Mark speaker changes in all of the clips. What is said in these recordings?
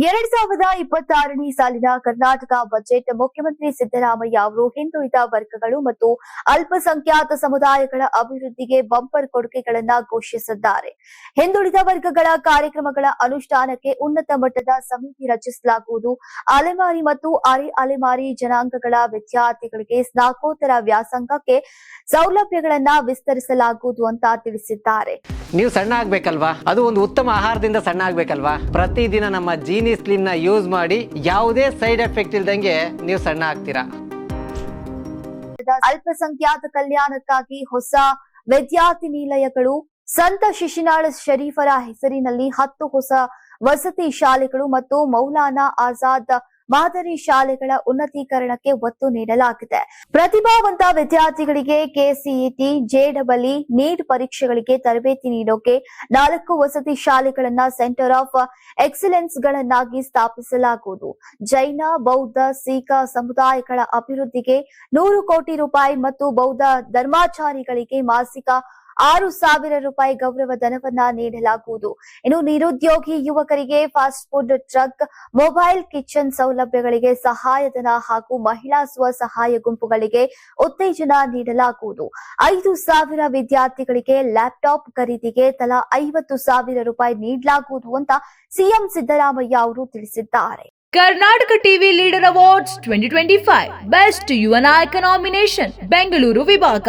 Speaker 1: 2026ನೇ ಸಾಲಿನ ಕರ್ನಾಟಕ ಬಜೆಟ್ ಮುಖ್ಯಮಂತ್ರಿ ಸಿದ್ದರಾಮಯ್ಯ ಅವರು ಹಿಂದುಳಿದ ವರ್ಗಗಳು ಮತ್ತು ಅಲ್ಪಸಂಖ್ಯಾತ ಸಮುದಾಯಗಳ ಅಭಿವೃದ್ಧಿಗೆ ಬಂಪರ್ ಕೊಡುಗೆಗಳನ್ನು ಘೋಷಿಸಿದ್ದಾರೆ. ಹಿಂದುಳಿದ ವರ್ಗಗಳ ಕಾರ್ಯಕ್ರಮಗಳ ಅನುಷ್ಠಾನಕ್ಕೆ ಉನ್ನತ ಮಟ್ಟದ ಸಮಿತಿ ರಚಿಸಲಾಗುವುದು. ಅಲೆಮಾರಿ ಮತ್ತು ಅರೆ ಅಲೆಮಾರಿ ಜನಾಂಗಗಳ ವಿದ್ಯಾರ್ಥಿಗಳಿಗೆ ಸ್ನಾತಕೋತ್ತರ ವ್ಯಾಸಂಗಕ್ಕೆ ಸೌಲಭ್ಯಗಳನ್ನು ವಿಸ್ತರಿಸಲಾಗುವುದು ಅಂತ ತಿಳಿಸಿದ್ದಾರೆ.
Speaker 2: ನೀವು ಸಣ್ಣ ಆಗ್ಬೇಕಲ್ವಾ? ಅದು ಒಂದು ಉತ್ತಮ ಆಹಾರದಿಂದ ಸಣ್ಣ ಆಗ್ಬೇಕಲ್ವಾ? ಪ್ರತಿದಿನ ನಮ್ಮ ಜೀನಿ ಸ್ಲಿಮ್ ನ ಯೂಸ್ ಮಾಡಿ ಯಾವುದೇ ಸೈಡ್ ಎಫೆಕ್ಟ್ ಇಲ್ದಂಗೆ ನೀವು ಸಣ್ಣ ಆಗ್ತೀರಾ.
Speaker 1: ಅಲ್ಪಸಂಖ್ಯಾತ ಕಲ್ಯಾಣಕ್ಕಾಗಿ ಹೊಸ ವಿದ್ಯಾರ್ಥಿ ನಿಲಯಗಳು, ಸಂತ ಶಿಶುನಾಳ ಶರೀಫರ ಹೆಸರಿನಲ್ಲಿ 10 ಹೊಸ ವಸತಿ ಶಾಲೆಗಳು ಮತ್ತು ಮೌಲಾನಾ ಆಜಾದ್ ಮಾದರಿ ಶಾಲೆಗಳ ಉನ್ನತೀಕರಣಕ್ಕೆ ಒತ್ತು ನೀಡಲಾಗಿದೆ. ಪ್ರತಿಭಾವಂತ ವಿದ್ಯಾರ್ಥಿಗಳಿಗೆ ಕೆಸಿಇಟಿ, ಜೆಡಬ್ಲ್ಇ, ನೀಟ್ ಪರೀಕ್ಷೆಗಳಿಗೆ ತರಬೇತಿ ನೀಡೋಕೆ 4 ವಸತಿ ಶಾಲೆಗಳನ್ನ ಸೆಂಟರ್ ಆಫ್ ಎಕ್ಸಲೆನ್ಸ್ ಗಳನ್ನಾಗಿ ಸ್ಥಾಪಿಸಲಾಗುವುದು. ಜೈನ, ಬೌದ್ಧ, ಸಿಖ್ ಸಮುದಾಯಗಳ ಅಭಿವೃದ್ಧಿಗೆ 100 ಕೋಟಿ ರೂಪಾಯಿ ಮತ್ತು ಬೌದ್ಧ ಧರ್ಮಾಚಾರಿಗಳಿಗೆ ಮಾಸಿಕ 6,000 ರೂಪಾಯಿ ಗೌರವ ಧನವನ್ನ ನೀಡಲಾಗುವುದು. ಇನ್ನು ನಿರುದ್ಯೋಗಿ ಯುವಕರಿಗೆ fast food truck, mobile kitchen ಸೌಲಭ್ಯಗಳಿಗೆ ಸಹಾಯಧನ ಹಾಗೂ ಮಹಿಳಾ ಸ್ವಸಹಾಯ ಗುಂಪುಗಳಿಗೆ ಉತ್ತೇಜನ ನೀಡಲಾಗುವುದು. 5,000 ವಿದ್ಯಾರ್ಥಿಗಳಿಗೆ ಲ್ಯಾಪ್ಟಾಪ್ ಖರೀದಿಗೆ ತಲಾ 50,000 ರೂಪಾಯಿ ನೀಡಲಾಗುವುದು ಅಂತ ಸಿಎಂ ಸಿದ್ದರಾಮಯ್ಯ ಅವರು ತಿಳಿಸಿದ್ದಾರೆ.
Speaker 3: Karnataka TV leader awards 2025 best ಯುವ ನಾಯಕ ನಾಮಿನೇಷನ್ ಬೆಂಗಳೂರು ವಿಭಾಗ.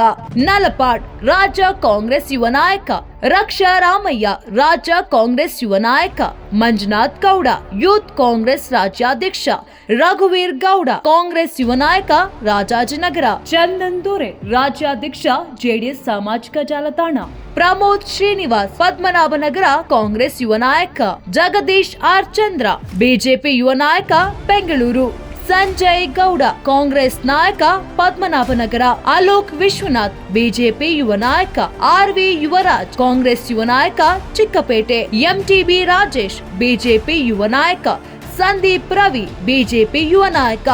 Speaker 3: ನಲಪಾಡ್ ರಾಜ್ಯ ಕಾಂಗ್ರೆಸ್ ಯುವ ನಾಯಕ ರಕ್ಷಾ ರಾಮಯ್ಯ, ರಾಜ್ಯ ಕಾಂಗ್ರೆಸ್ ಯುವ ನಾಯಕ ಮಂಜುನಾಥ್ ಗೌಡ, ಯೂತ್ ಕಾಂಗ್ರೆಸ್ ರಾಜ್ಯಾಧ್ಯಕ್ಷ ರಘುವೀರ್ ಗೌಡ, ಕಾಂಗ್ರೆಸ್ ಯುವ ನಾಯಕ ರಾಜಾಜಿನಗರ ಚಂದನ್ ದೊರೆ, ರಾಜ್ಯಾಧ್ಯಕ್ಷ ಜೆಡಿಎಸ್ ಸಾಮಾಜಿಕ ಜಾಲತಾಣ ಪ್ರಮೋದ್ ಶ್ರೀನಿವಾಸ್, ಪದ್ಮನಾಭನಗರ ಕಾಂಗ್ರೆಸ್ ಯುವ ನಾಯಕ ಜಗದೀಶ್ ಆರ್ ಚಂದ್ರ, ಬಿಜೆಪಿ ಯುವ ನಾಯಕ ಬೆಂಗಳೂರು ಸಂಜಯ್ ಗೌಡ, ಕಾಂಗ್ರೆಸ್ ನಾಯಕ ಪದ್ಮನಾಭನಗರ ಅಲೋಕ್ ವಿಶ್ವನಾಥ್, ಬಿಜೆಪಿ ಯುವ ನಾಯಕ ಆರ್ವಿ ಯುವರಾಜ್, ಕಾಂಗ್ರೆಸ್ ಯುವ ನಾಯಕ ಚಿಕ್ಕಪೇಟೆ ಎಂಟಿಬಿ ರಾಜೇಶ್, ಬಿಜೆಪಿ ಯುವ ನಾಯಕ ಸಂದೀಪ್ ರವಿ, ಬಿಜೆಪಿ ಯುವ ನಾಯಕ